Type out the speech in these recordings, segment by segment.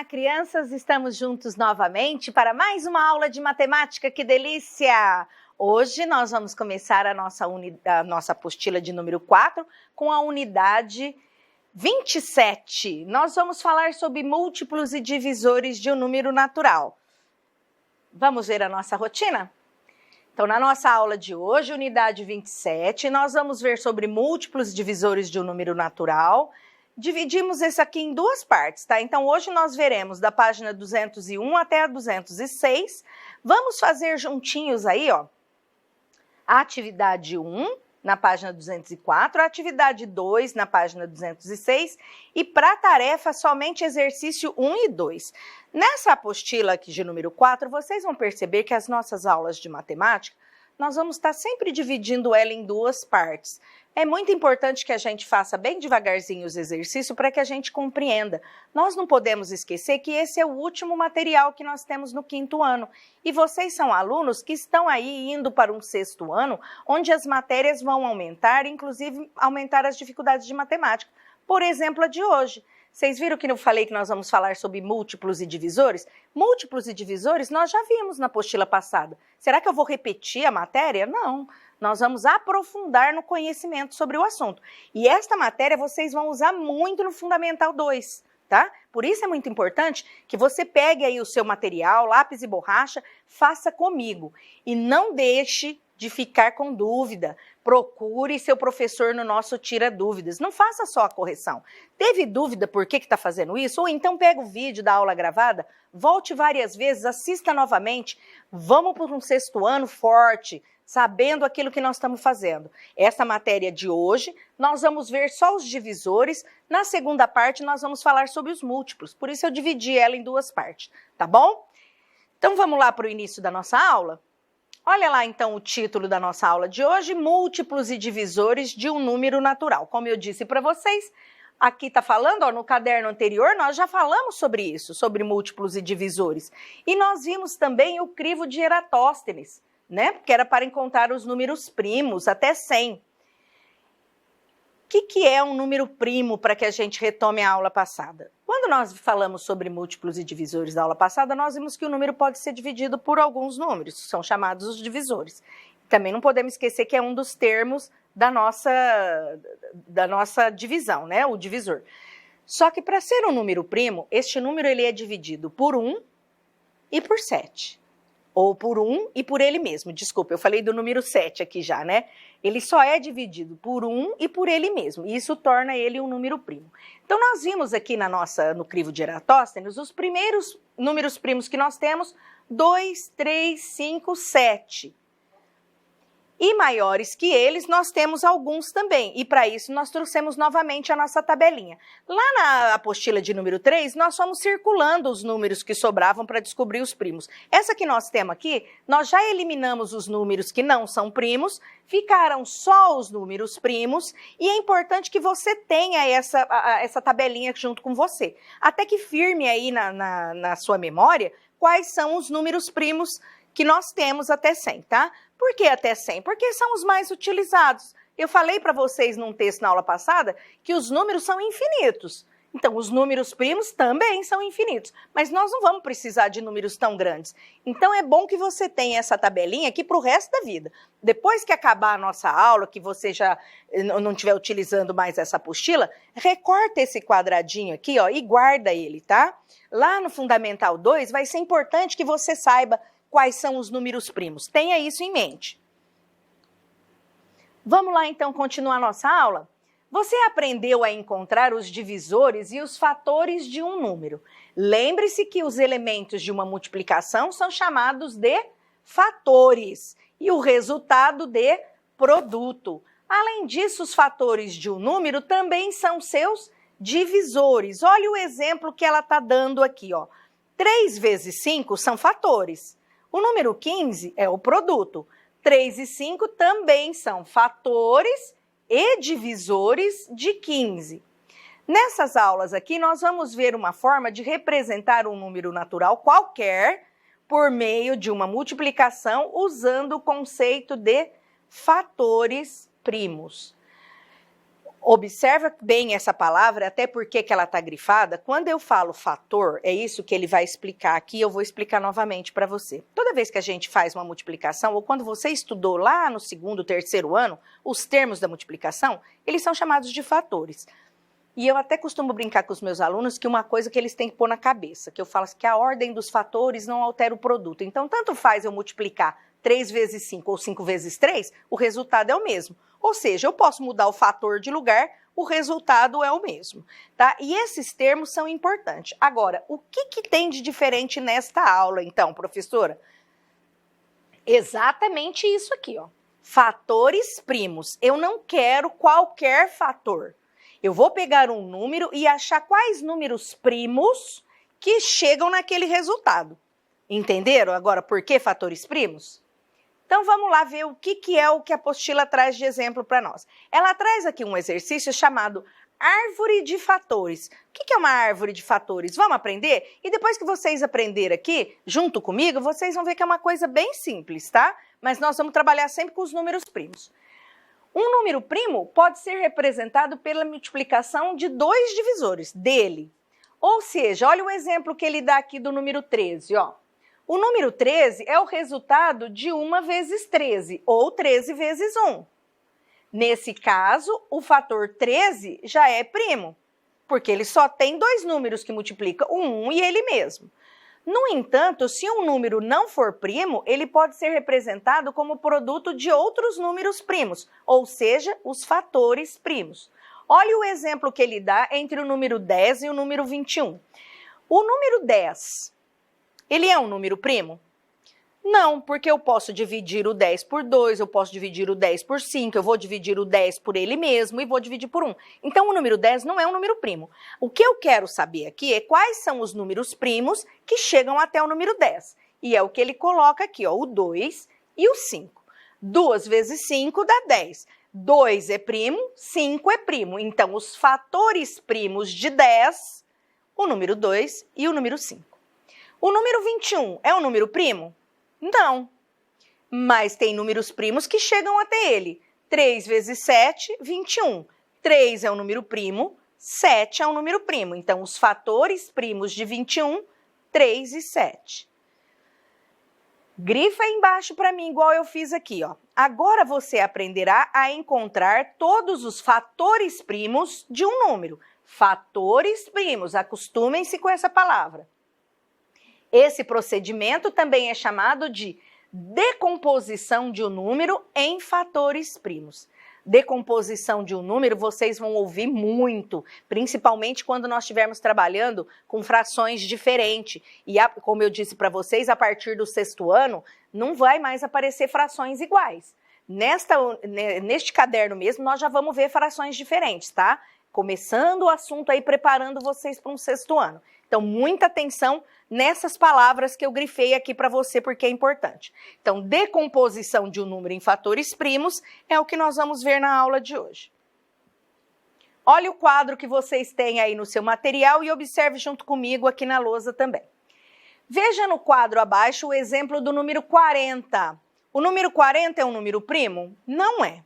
Olá, crianças! Estamos juntos novamente para mais uma aula de matemática. Que delícia! Hoje nós vamos começar a nossa apostila de número 4 com a unidade 27. Nós vamos falar sobre múltiplos e divisores de um número natural. Vamos ver a nossa rotina? Então, na nossa aula de hoje, unidade 27, nós vamos ver sobre múltiplos e divisores de um número natural. Dividimos esse aqui em duas partes, tá? Então, hoje nós veremos da página 201 até a 206. Vamos fazer juntinhos aí, ó, a atividade 1 na página 204, a atividade 2 na página 206 e para a tarefa somente exercício 1 e 2. Nessa apostila aqui de número 4, vocês vão perceber que as nossas aulas de matemática, nós vamos estar sempre dividindo ela em duas partes. É muito importante que a gente faça bem devagarzinho os exercícios para que a gente compreenda. Nós não podemos esquecer que esse é o último material que nós temos no 5º ano. E vocês são alunos que estão aí indo para um 6º ano, onde as matérias vão aumentar, inclusive aumentar as dificuldades de matemática. Por exemplo, a de hoje. Vocês viram que eu falei que nós vamos falar sobre múltiplos e divisores? Múltiplos e divisores nós já vimos na apostila passada. Será que eu vou repetir a matéria? Não. Nós vamos aprofundar no conhecimento sobre o assunto. E esta matéria vocês vão usar muito no Fundamental 2, tá? Por isso é muito importante que você pegue aí o seu material, lápis e borracha, faça comigo. E não deixe de ficar com dúvida. Procure seu professor no nosso Tira Dúvidas. Não faça só a correção. Teve dúvida por que está fazendo isso? Ou então pega o vídeo da aula gravada, volte várias vezes, assista novamente. Vamos para um 6º ano forte, sabendo aquilo que nós estamos fazendo. Essa matéria de hoje, nós vamos ver só os divisores. Na segunda parte, nós vamos falar sobre os múltiplos. Por isso eu dividi ela em duas partes, tá bom? Então vamos lá para o início da nossa aula? Olha lá então o título da nossa aula de hoje, múltiplos e divisores de um número natural. Como eu disse para vocês, aqui está falando, ó, no caderno anterior, nós já falamos sobre isso, sobre múltiplos e divisores. E nós vimos também o crivo de Eratóstenes, né? Que era para encontrar os números primos, até 100. O que é um número primo, para que a gente retome a aula passada? Quando nós falamos sobre múltiplos e divisores da aula passada, nós vimos que o número pode ser dividido por alguns números, são chamados os divisores. Também não podemos esquecer que é um dos termos da nossa divisão, né? O divisor. Só que para ser um número primo, este número ele é dividido por 1 e por 7. Ou por 1 e por ele mesmo. Desculpa, eu falei do número 7 aqui já, né? Ele só é dividido por 1 e por ele mesmo. E isso torna ele um número primo. Então, nós vimos aqui no crivo de Eratóstenes os primeiros números primos que nós temos, 2, 3, 5, 7. E maiores que eles, nós temos alguns também. E para isso, nós trouxemos novamente a nossa tabelinha. Lá na apostila de número 3, nós fomos circulando os números que sobravam para descobrir os primos. Essa que nós temos aqui, nós já eliminamos os números que não são primos, ficaram só os números primos, e é importante que você tenha essa tabelinha junto com você. Até que firme aí na sua memória quais são os números primos que nós temos até 100, tá? Por que até 100? Porque são os mais utilizados. Eu falei para vocês num texto na aula passada que os números são infinitos. Então, os números primos também são infinitos. Mas nós não vamos precisar de números tão grandes. Então, é bom que você tenha essa tabelinha aqui para o resto da vida. Depois que acabar a nossa aula, que você já não estiver utilizando mais essa apostila, recorta esse quadradinho aqui, ó, e guarda ele, tá? Lá no Fundamental 2, vai ser importante que você saiba quais são os números primos. Tenha isso em mente. Vamos lá, então, continuar a nossa aula? Você aprendeu a encontrar os divisores e os fatores de um número. Lembre-se que os elementos de uma multiplicação são chamados de fatores e o resultado de produto. Além disso, os fatores de um número também são seus divisores. Olha o exemplo que ela está dando aqui, ó. 3 vezes 5 são fatores. O número 15 é o produto. 3 e 5 também são fatores e divisores de 15. Nessas aulas aqui, nós vamos ver uma forma de representar um número natural qualquer por meio de uma multiplicação usando o conceito de fatores primos. Observa bem essa palavra, até porque que ela está grifada. Quando eu falo fator, é isso que ele vai explicar aqui, eu vou explicar novamente para você. Toda vez que a gente faz uma multiplicação, ou quando você estudou lá no 2º, 3º ano, os termos da multiplicação, eles são chamados de fatores. E eu até costumo brincar com os meus alunos que uma coisa que eles têm que pôr na cabeça, que eu falo que a ordem dos fatores não altera o produto. Então, tanto faz eu multiplicar 3 vezes 5 ou 5 vezes 3, o resultado é o mesmo. Ou seja, eu posso mudar o fator de lugar, o resultado é o mesmo, tá? E esses termos são importantes. Agora, o que tem de diferente nesta aula, então, professora? Exatamente isso aqui, ó. Fatores primos. Eu não quero qualquer fator. Eu vou pegar um número e achar quais números primos que chegam naquele resultado. Entenderam agora por que fatores primos? Então, vamos lá ver o que é o que a apostila traz de exemplo para nós. Ela traz aqui um exercício chamado árvore de fatores. O que é uma árvore de fatores? Vamos aprender? E depois que vocês aprenderem aqui, junto comigo, vocês vão ver que é uma coisa bem simples, tá? Mas nós vamos trabalhar sempre com os números primos. Um número primo pode ser representado pela multiplicação de 2 divisores dele. Ou seja, olha o exemplo que ele dá aqui do número 13, ó. O número 13 é o resultado de 1 vezes 13, ou 13 vezes 1. Nesse caso, o fator 13 já é primo, porque ele só tem 2 números que multiplicam, o 1 e ele mesmo. No entanto, se um número não for primo, ele pode ser representado como produto de outros números primos, ou seja, os fatores primos. Olha o exemplo que ele dá entre o número 10 e o número 21. O número 10... ele é um número primo? Não, porque eu posso dividir o 10 por 2, eu posso dividir o 10 por 5, eu vou dividir o 10 por ele mesmo e vou dividir por 1. Então, o número 10 não é um número primo. O que eu quero saber aqui é quais são os números primos que chegam até o número 10. E é o que ele coloca aqui, ó, o 2 e o 5. 2 vezes 5 dá 10. 2 é primo, 5 é primo. Então, os fatores primos de 10, o número 2 e o número 5. O número 21 é um número primo? Não. Mas tem números primos que chegam até ele. 3 vezes 7, 21. 3 é um número primo, 7 é um número primo. Então, os fatores primos de 21, 3 e 7. Grifa aí embaixo para mim, igual eu fiz aqui, ó. Agora você aprenderá a encontrar todos os fatores primos de um número. Fatores primos, acostumem-se com essa palavra. Esse procedimento também é chamado de decomposição de um número em fatores primos. Decomposição de um número vocês vão ouvir muito, principalmente quando nós estivermos trabalhando com frações diferentes. E, como eu disse para vocês, a partir do 6º ano, não vai mais aparecer frações iguais. Neste caderno mesmo, nós já vamos ver frações diferentes, tá? Começando o assunto aí, preparando vocês para um 6º ano. Então, muita atenção nessas palavras que eu grifei aqui para você, porque é importante. Então, decomposição de um número em fatores primos é o que nós vamos ver na aula de hoje. Olha o quadro que vocês têm aí no seu material e observe junto comigo aqui na lousa também. Veja no quadro abaixo o exemplo do número 40. O número 40 é um número primo? Não é.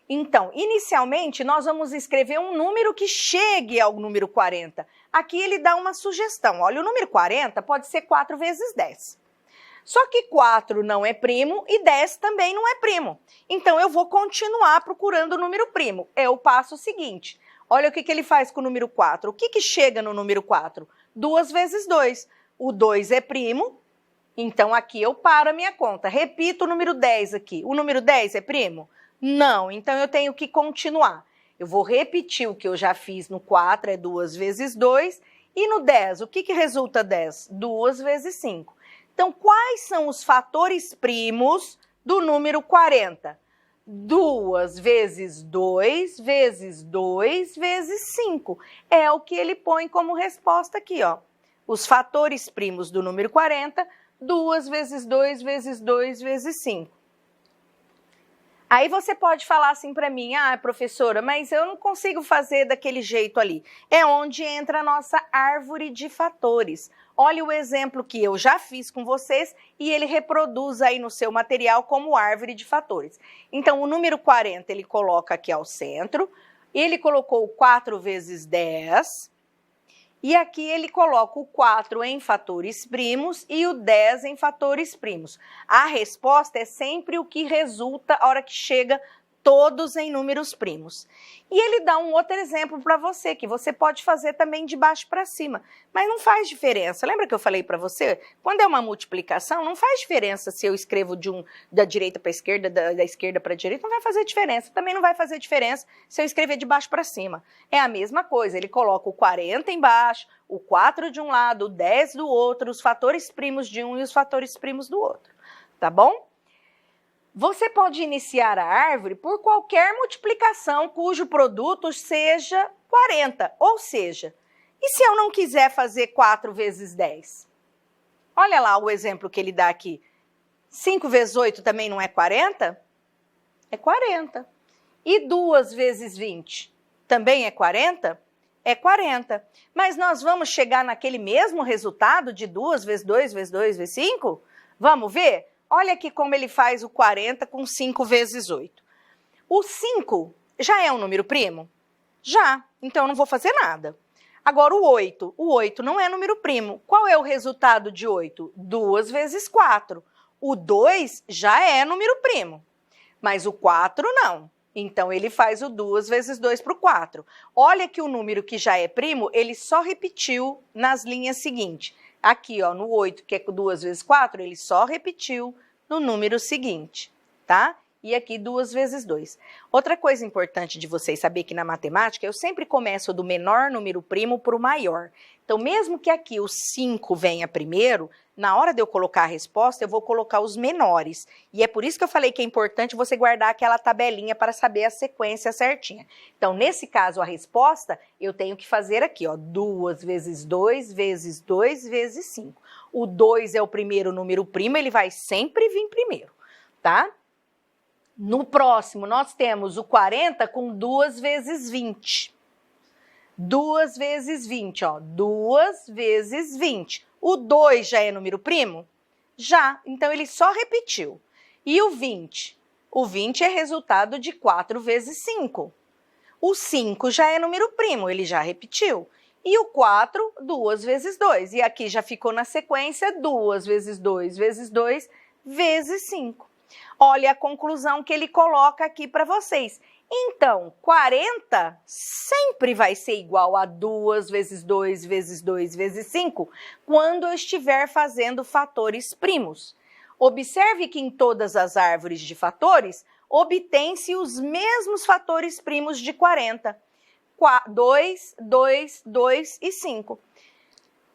Então, inicialmente, nós vamos escrever um número que chegue ao número 40. Aqui ele dá uma sugestão. Olha, o número 40 pode ser 4 vezes 10. Só que 4 não é primo e 10 também não é primo. Então, eu vou continuar procurando o número primo. É o passo seguinte. Olha o que ele faz com o número 4. O que chega no número 4? 2 vezes 2. O 2 é primo, então aqui eu paro a minha conta. Repito o número 10 aqui. O número 10 é primo? Não, então eu tenho que continuar. Eu vou repetir o que eu já fiz no 4, é 2 vezes 2. E no 10, o que resulta 10? 2 vezes 5. Então, quais são os fatores primos do número 40? 2 vezes 2 vezes 2 vezes 5. É o que ele põe como resposta aqui, ó. Os fatores primos do número 40, 2 vezes 2 vezes 2 vezes 5. Aí você pode falar assim para mim, professora, mas eu não consigo fazer daquele jeito ali. É onde entra a nossa árvore de fatores. Olha o exemplo que eu já fiz com vocês e ele reproduz aí no seu material como árvore de fatores. Então, o número 40 ele coloca aqui ao centro, Ele colocou 4 vezes 10, e aqui ele coloca o 4 em fatores primos e o 10 em fatores primos. A resposta é sempre o que resulta a hora que chega todos em números primos. E ele dá um outro exemplo para você, que você pode fazer também de baixo para cima, mas não faz diferença. Lembra que eu falei para você? Quando é uma multiplicação, não faz diferença se eu escrevo da direita para a esquerda, da esquerda para a direita, não vai fazer diferença. Também não vai fazer diferença se eu escrever de baixo para cima. É a mesma coisa, ele coloca o 40 embaixo, o 4 de um lado, o 10 do outro, os fatores primos de um e os fatores primos do outro, tá bom? Você pode iniciar a árvore por qualquer multiplicação cujo produto seja 40, ou seja, e se eu não quiser fazer 4 vezes 10? Olha lá o exemplo que ele dá aqui. 5 vezes 8 também não é 40? É 40. E 2 vezes 20 também é 40? É 40. Mas nós vamos chegar naquele mesmo resultado de 2 vezes 2 vezes 2 vezes 5? Vamos ver? Olha aqui como ele faz o 40 com 5 vezes 8. O 5 já é um número primo? Já, então eu não vou fazer nada. Agora o 8 não é número primo. Qual é o resultado de 8? 2 vezes 4. O 2 já é número primo, mas o 4 não. Então ele faz o 2 vezes 2 para o 4. Olha que o número que já é primo, ele só repetiu nas linhas seguintes. Aqui, ó, no 8, que é 2 vezes 4, ele só repetiu no número seguinte, tá? E aqui 2 vezes 2. Outra coisa importante de vocês saber que na matemática, eu sempre começo do menor número primo para o maior. Então, mesmo que aqui o 5 venha primeiro, na hora de eu colocar a resposta, eu vou colocar os menores. E é por isso que eu falei que é importante você guardar aquela tabelinha para saber a sequência certinha. Então, nesse caso, a resposta, eu tenho que fazer aqui, ó, 2 vezes 2 vezes 2 vezes 5. O 2 é o primeiro número primo, ele vai sempre vir primeiro, tá? No próximo, nós temos o 40 com 2 vezes 20. 2 vezes 20, ó, 2 vezes 20. O 2 já é número primo? Já, então ele só repetiu. E o 20? O 20 é resultado de 4 vezes 5. O 5 já é número primo, ele já repetiu. E o 4, 2 vezes 2. E aqui já ficou na sequência 2 vezes 2 vezes 2 vezes 5. Olha a conclusão que ele coloca aqui para vocês. Então, 40 sempre vai ser igual a 2 vezes 2 vezes 2 vezes 5 quando eu estiver fazendo fatores primos. Observe que em todas as árvores de fatores, obtém-se os mesmos fatores primos de 40. 2, 2, 2 e 5.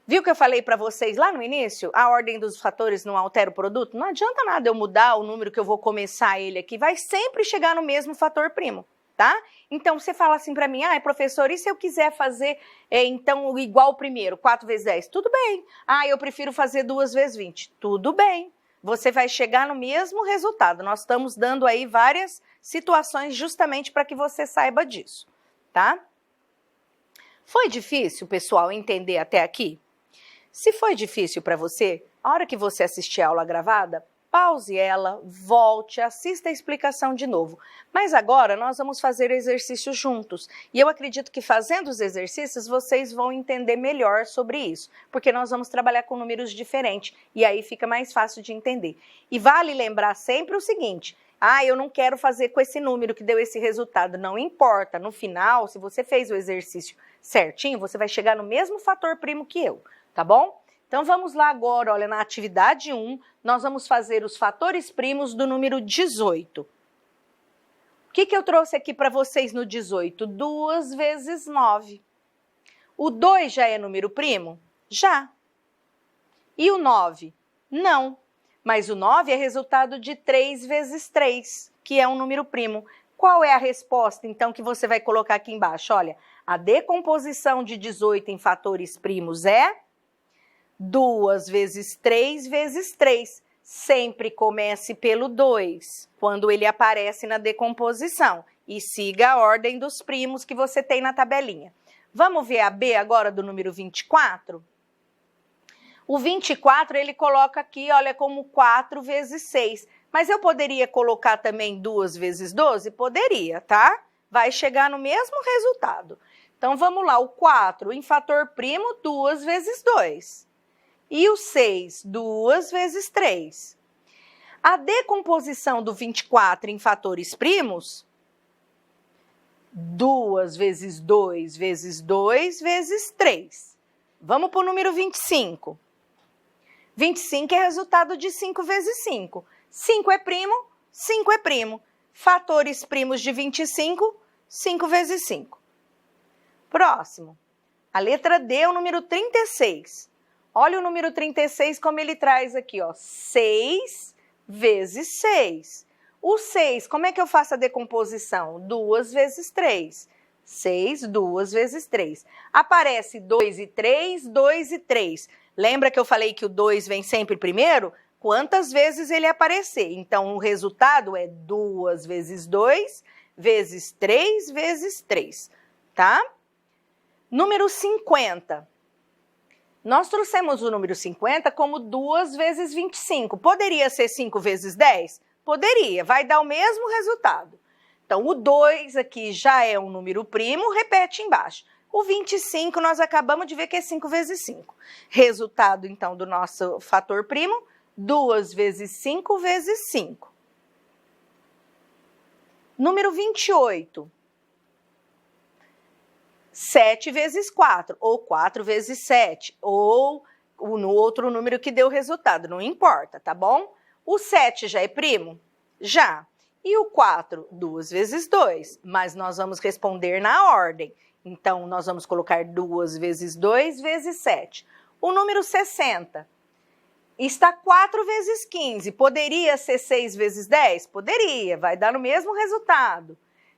Viu que eu falei para vocês lá no início? A ordem dos fatores não altera o produto? Não adianta nada eu mudar o número que eu vou começar ele aqui. Vai sempre chegar no mesmo fator primo, tá? Então, você fala assim para mim, professor, e se eu quiser fazer, então, igual o primeiro, 4 vezes 10? Tudo bem. Eu prefiro fazer 2 vezes 20. Tudo bem. Você vai chegar no mesmo resultado. Nós estamos dando aí várias situações justamente para que você saiba disso, tá? Foi difícil, pessoal, entender até aqui? Se foi difícil para você, a hora que você assistir a aula gravada, pause ela, volte, assista a explicação de novo. Mas agora nós vamos fazer exercícios juntos. E eu acredito que fazendo os exercícios vocês vão entender melhor sobre isso. Porque nós vamos trabalhar com números diferentes e aí fica mais fácil de entender. E vale lembrar sempre o seguinte, eu não quero fazer com esse número que deu esse resultado. Não importa, no final, se você fez o exercício certinho, você vai chegar no mesmo fator primo que eu. Tá bom? Então, vamos lá agora, olha, na atividade 1, nós vamos fazer os fatores primos do número 18. O que eu trouxe aqui para vocês no 18? 2 vezes 9. O 2 já é número primo? Já. E o 9? Não. Mas o 9 é resultado de 3 vezes 3, que é um número primo. Qual é a resposta, então, que você vai colocar aqui embaixo? Olha, a decomposição de 18 em fatores primos é 2 vezes 3 vezes 3. Sempre comece pelo 2, quando ele aparece na decomposição. E siga a ordem dos primos que você tem na tabelinha. Vamos ver a B agora do número 24? O 24 ele coloca aqui, olha, como 4 vezes 6. Mas eu poderia colocar também 2 vezes 12? Poderia, tá? vai chegar no mesmo resultado. Então, vamos lá, o 4 em fator primo, 2 vezes 2. E o 6, 2 vezes 3. A decomposição do 24 em fatores primos, 2 vezes 2 vezes 2 vezes 3. Vamos para o número 25. 25 é resultado de 5 vezes 5. 5 é primo, 5 é primo. Fatores primos de 25, 5 vezes 5. Próximo. A letra D é o número 36. Olha o número 36 como ele traz aqui, ó. 6 vezes 6. O 6, como é que eu faço a decomposição? 2 vezes 3. 6, 2 vezes 3. Aparece 2 e 3, 2 e 3. Lembra que eu falei que o 2 vem sempre primeiro? Quantas vezes ele aparecer? Então, o resultado é 2 vezes 2 vezes 3 vezes 3, tá? Número 50. Nós trouxemos o número 50 como 2 vezes 25. Poderia ser 5 vezes 10? Poderia, vai dar o mesmo resultado. Então, o 2 aqui já é um número primo, repete embaixo. O 25 nós acabamos de ver que é 5 vezes 5. Resultado, então, do nosso fator primo, 2 vezes 5 vezes 5. Número 28. 7 vezes 4, ou 4 vezes 7, ou no outro número que deu o resultado, não importa, tá bom? O 7 já é primo? Já. E o 4, 2 vezes 2, mas nós vamos responder na ordem. Então, nós vamos colocar 2 vezes 2 vezes 7. O número 60 está 4 vezes 15. Poderia ser 6 vezes 10? Poderia, vai dar no mesmo resultado.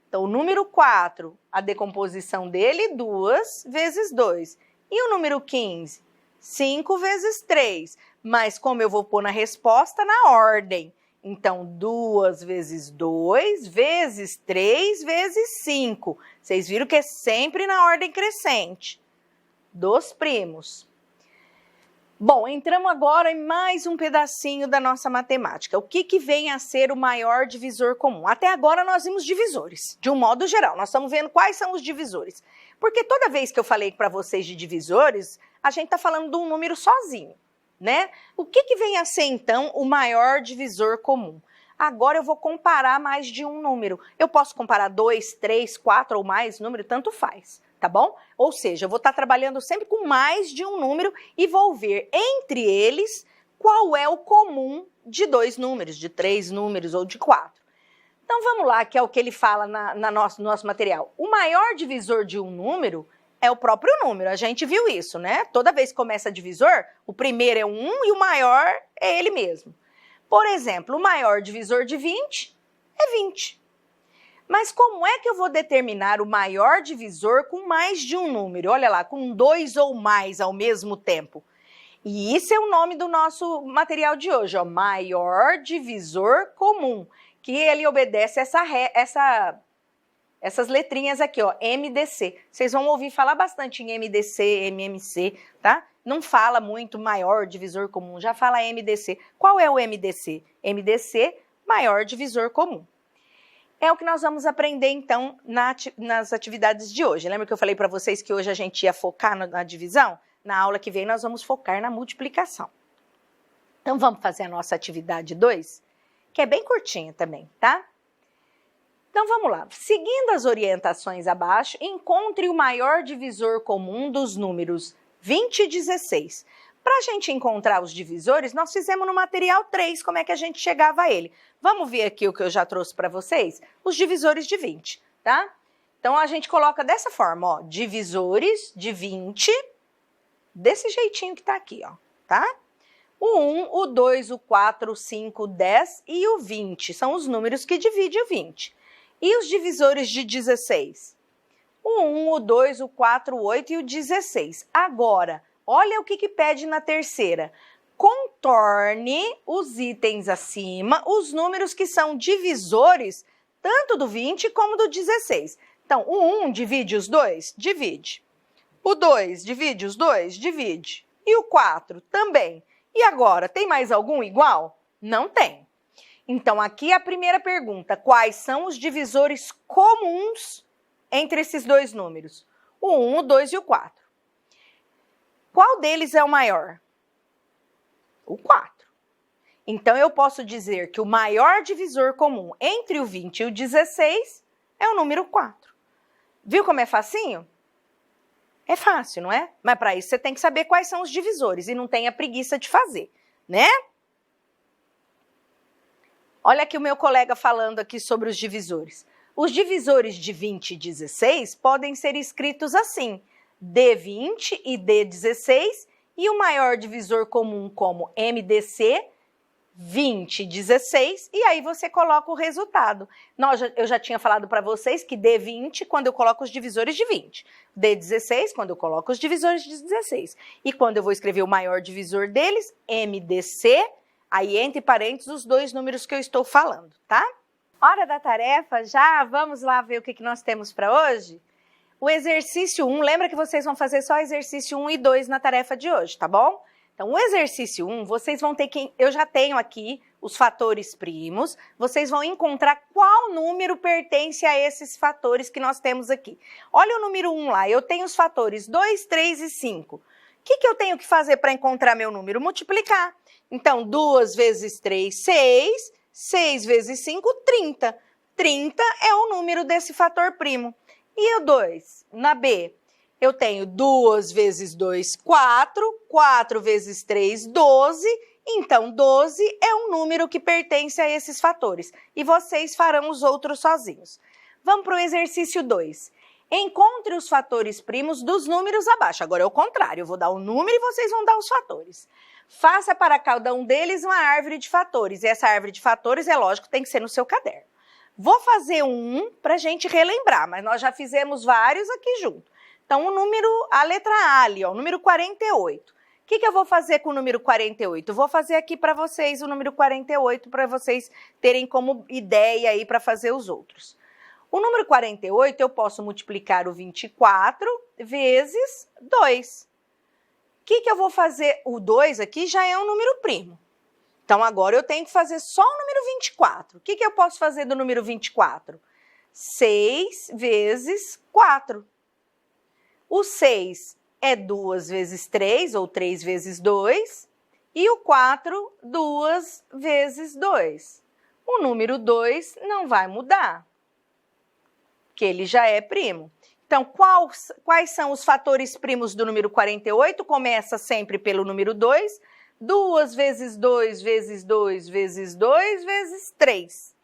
Então, o número 4, a decomposição dele, 2 vezes 2. E o número 15? 5 vezes 3. Mas como eu vou pôr na resposta, na ordem. Então, 2 vezes 2 vezes 3 vezes 5. Vocês viram que é sempre na ordem crescente dos primos. Bom, entramos agora em mais um pedacinho da nossa matemática. O que vem a ser o maior divisor comum? Até agora nós vimos divisores, de um modo geral. Nós estamos vendo quais são os divisores. Porque toda vez que eu falei para vocês de divisores, a gente está falando de um número sozinho, né? O que vem a ser, então, o maior divisor comum? Agora eu vou comparar mais de um número. Eu posso comparar 2, 3, 4 ou mais número, tanto faz. Tá bom? Ou seja, eu vou estar trabalhando sempre com mais de um número e vou ver entre eles qual é o comum de 2 números, de 3 números ou de 4. Então vamos lá, que é o que ele fala no nosso material. O maior divisor de um número é o próprio número, a gente viu isso, né? Toda vez que começa divisor, o primeiro é 1 e o maior é ele mesmo. Por exemplo, o maior divisor de 20 é 20. Mas como é que eu vou determinar o maior divisor com mais de um número? Olha lá, com 2 ou mais ao mesmo tempo. E isso é o nome do nosso material de hoje, ó, maior divisor comum, que ele obedece essas letrinhas aqui, ó, MDC. Vocês vão ouvir falar bastante em MDC, MMC, tá? Não fala muito maior divisor comum, já fala MDC. Qual é o MDC? MDC, maior divisor comum. É o que nós vamos aprender, então, nas atividades de hoje. Lembra que eu falei para vocês que hoje a gente ia focar na divisão? Na aula que vem, nós vamos focar na multiplicação. Então, vamos fazer a nossa atividade 2, que é bem curtinha também, tá? Então, vamos lá. Seguindo as orientações abaixo, encontre o maior divisor comum dos números 20 e 16. Para a gente encontrar os divisores, nós fizemos no material 3 como é que a gente chegava a ele. Vamos ver aqui o que eu já trouxe para vocês? Os divisores de 20, tá? Então, a gente coloca dessa forma, ó, divisores de 20, desse jeitinho que tá aqui, ó, tá? O 1, o 2, o 4, o 5, o 10 e o 20, são os números que dividem o 20. E os divisores de 16? O 1, o 2, o 4, o 8 e o 16. Agora, olha o que pede na terceira. Contorne os itens acima, os números que são divisores, tanto do 20 como do 16. Então, o 1 divide os dois? Divide. O 2 divide os dois? Divide. E o 4 também. E agora, tem mais algum igual? Não tem. Então, aqui a primeira pergunta: quais são os divisores comuns entre esses dois números? O 1, o 2 e o 4. Qual deles é o maior? O 4. Então, eu posso dizer que o maior divisor comum entre o 20 e o 16 é o número 4. Viu como é facinho? É fácil, não é? Mas para isso você tem que saber quais são os divisores e não tenha preguiça de fazer, né? Olha aqui o meu colega falando aqui sobre os divisores. Os divisores de 20 e 16 podem ser escritos assim: D20 e D16, e o maior divisor comum como MDC, 20 e 16, e aí você coloca o resultado. Eu já tinha falado para vocês que D20 quando eu coloco os divisores de 20, D16 quando eu coloco os divisores de 16, e quando eu vou escrever o maior divisor deles, MDC, aí entre parênteses os dois números que eu estou falando, tá? Hora da tarefa já? Vamos lá ver o que nós temos para hoje? O exercício 1, lembra que vocês vão fazer só exercício 1 e 2 na tarefa de hoje, tá bom? Então, o exercício 1, vocês vão ter que... Eu já tenho aqui os fatores primos, vocês vão encontrar qual número pertence a esses fatores que nós temos aqui. Olha o número 1 lá, eu tenho os fatores 2, 3 e 5. O que eu tenho que fazer para encontrar meu número? Multiplicar. Então, 2 vezes 3, 6, 6 vezes 5, 30. 30 é o número desse fator primo. E o 2, na B? Eu tenho 2 vezes 2, 4, 4 vezes 3, 12, então 12 é um número que pertence a esses fatores. E vocês farão os outros sozinhos. Vamos para o exercício 2. Encontre os fatores primos dos números abaixo. Agora é o contrário, eu vou dar o número e vocês vão dar os fatores. Faça para cada um deles uma árvore de fatores. E essa árvore de fatores, é lógico, tem que ser no seu caderno. Vou fazer um para a gente relembrar, mas nós já fizemos vários aqui junto. Então, a letra A ali, ó, o número 48. O que eu vou fazer com o número 48? Vou fazer aqui para vocês o número 48, para vocês terem como ideia aí para fazer os outros. O número 48, eu posso multiplicar o 24 vezes 2. O que eu vou fazer? O 2 aqui já é um número primo. Então, agora eu tenho que fazer só o número 24. O que eu posso fazer do número 24? 6 vezes 4. O 6 é 2 vezes 3, ou 3 vezes 2. E o 4, 2 vezes 2. O número 2 não vai mudar, que ele já é primo. Então, quais são os fatores primos do número 48? Começa sempre pelo número 2. 2 vezes 2 vezes 2 vezes 2 vezes 3.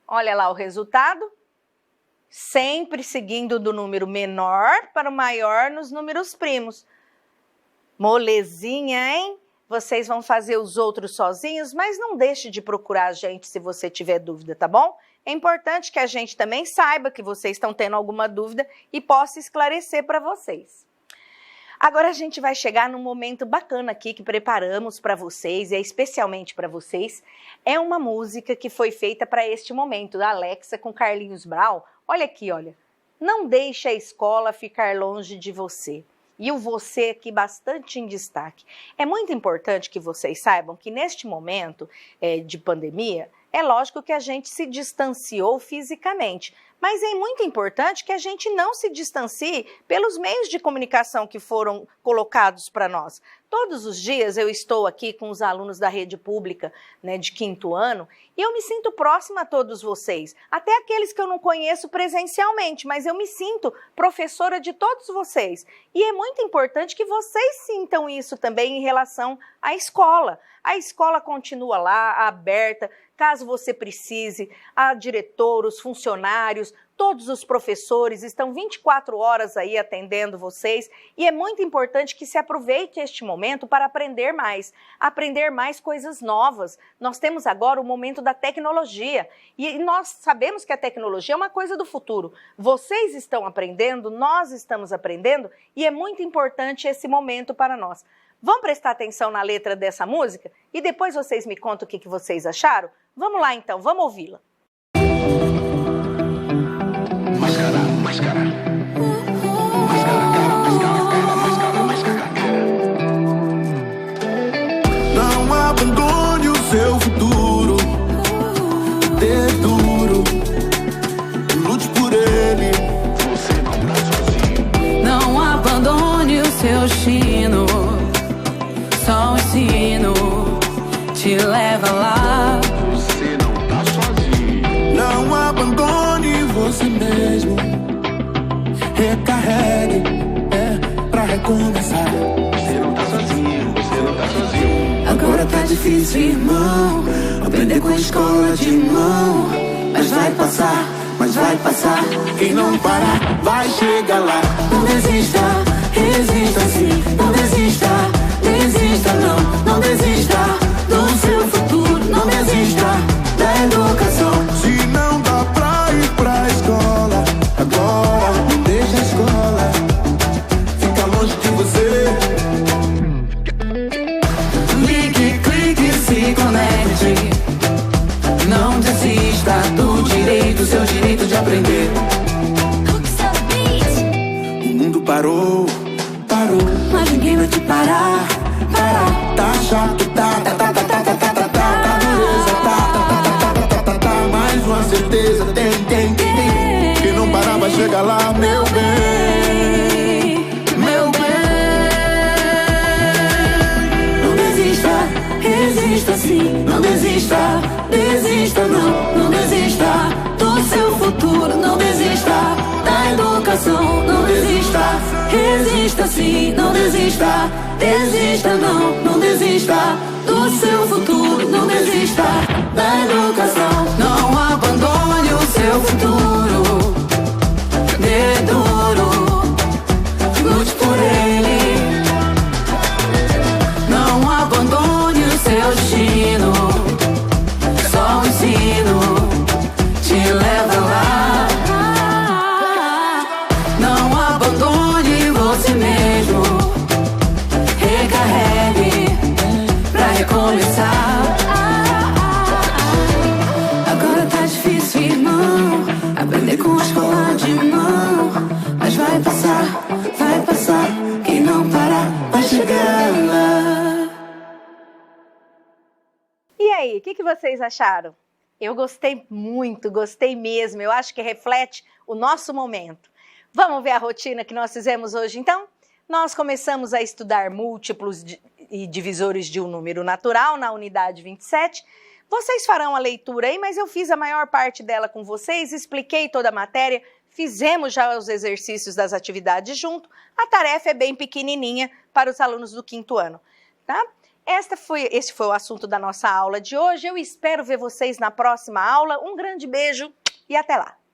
Olha lá o resultado. Sempre seguindo do número menor para o maior nos números primos. Molezinha, hein? Vocês vão fazer os outros sozinhos, mas não deixe de procurar a gente se você tiver dúvida, tá bom? É importante que a gente também saiba que vocês estão tendo alguma dúvida e possa esclarecer para vocês. Agora a gente vai chegar num momento bacana aqui que preparamos para vocês, e é especialmente para vocês. É uma música que foi feita para este momento, da Alexa com Carlinhos Brown. Olha aqui, olha. Não deixe a escola ficar longe de você. E o você aqui bastante em destaque. É muito importante que vocês saibam que neste momento de pandemia, é lógico que a gente se distanciou fisicamente, mas é muito importante que a gente não se distancie pelos meios de comunicação que foram colocados para nós. Todos os dias eu estou aqui com os alunos da rede pública, né, de 5º ano, e eu me sinto próxima a todos vocês, até aqueles que eu não conheço presencialmente, mas eu me sinto professora de todos vocês. E é muito importante que vocês sintam isso também em relação à escola. A escola continua lá, aberta, caso você precise, a diretora, os funcionários, todos os professores estão 24 horas aí atendendo vocês, e é muito importante que se aproveite este momento para aprender mais coisas novas. Nós temos agora o momento da tecnologia, e nós sabemos que a tecnologia é uma coisa do futuro. Vocês estão aprendendo, nós estamos aprendendo, e é muito importante esse momento para nós. Vamos prestar atenção na letra dessa música? E depois vocês me contam o que vocês acharam? Vamos lá então, vamos ouvi-la. Não abandone o seu futuro, destino te leva lá. Você não tá sozinho. Não abandone você mesmo. Recarregue, pra recomeçar. Você não tá sozinho, você não tá sozinho. Agora tá difícil, irmão, aprender com a escola de mão. Mas vai passar, mas vai passar. Quem não parar, vai chegar lá. Não desista, resista sim. Não desista, desista não. Não desista do seu futuro. Não desista da educação. Se não dá pra ir pra escola agora, não deixa a escola fica longe de você. Clique, clique, se conecte. Não desista do direito, seu direito de aprender. O mundo parou, parou, Mas ninguém vai te parar, parar. tá chato, tá dureza, tá, mais uma certeza, tem. Quem não parar vai chegar lá, meu bem, Meu bem, não desista, resista sim, não desista, desista não, não desista do seu futuro, não desista da educação, não desista, resista sim, não desista, desista não, não desista do seu futuro, não desista da educação, não abandone o seu futuro, dê duro, lute por ele, não abandone o seu destino, só o ensino te leva lá. Não abandone você mesmo. Recarregue pra recomeçar. Agora tá difícil, irmão, aprender com a escola de mão. Mas vai passar, vai passar. Quem não parar vai chegar lá. E aí, o que vocês acharam? Eu gostei muito, gostei mesmo. Eu acho que reflete o nosso momento. Vamos ver a rotina que nós fizemos hoje, então? Nós começamos a estudar múltiplos e divisores de um número natural na unidade 27. Vocês farão a leitura aí, mas eu fiz a maior parte dela com vocês, expliquei toda a matéria, fizemos já os exercícios das atividades junto. A tarefa é bem pequenininha para os alunos do 5º ano, tá? Esse foi o assunto da nossa aula de hoje. Eu espero ver vocês na próxima aula. Um grande beijo e até lá!